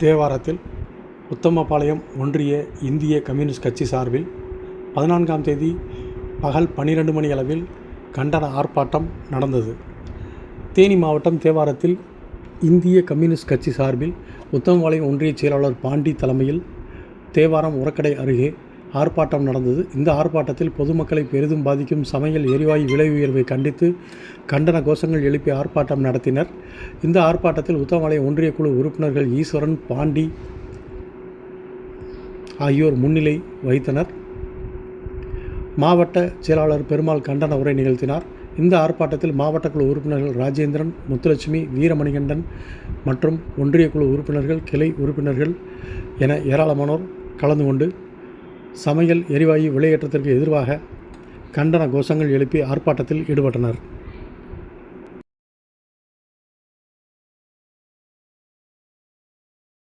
தேவாரத்தில் உத்தமபாளையம் ஒன்றிய இந்திய கம்யூனிஸ்ட் கட்சி சார்பில் 14ஆம் தேதி பகல் 12 மணி அளவில் கண்டன ஆர்ப்பாட்டம் நடந்தது. தேனி மாவட்டம் தேவாரத்தில் இந்திய கம்யூனிஸ்ட் கட்சி சார்பில் உத்தமபாளையம் ஒன்றிய செயலாளர் பாண்டி தலைமையில் தேவாரம் உரக்கடை அருகே ஆர்ப்பாட்டம் நடந்தது. இந்த ஆர்ப்பாட்டத்தில் பொதுமக்களை பெரிதும் பாதிக்கும் சமையல் எரிவாயு விலை உயர்வை கண்டித்து கண்டன கோஷங்கள் எழுப்பி ஆர்ப்பாட்டம் நடத்தினர். இந்த ஆர்ப்பாட்டத்தில் உத்தமபாளையம் ஒன்றிய குழு உறுப்பினர்கள் ஈஸ்வரன், பாண்டி ஆகியோர் முன்னிலை வகித்தனர். மாவட்ட செயலாளர் பெருமாள் கண்டன உரை நிகழ்த்தினார். இந்த ஆர்ப்பாட்டத்தில் மாவட்ட குழு உறுப்பினர்கள் ராஜேந்திரன், முத்துலட்சுமி, வீரமணிகண்டன் மற்றும் ஒன்றிய குழு உறுப்பினர்கள், கிளை உறுப்பினர்கள் என ஏராளமானோர் கலந்து கொண்டு சமையல் எரிவாயு விலையேற்றத்திற்கு எதிராக கண்டன கோஷங்கள் எழுப்பி ஆர்ப்பாட்டத்தில் ஈடுபட்டனர்.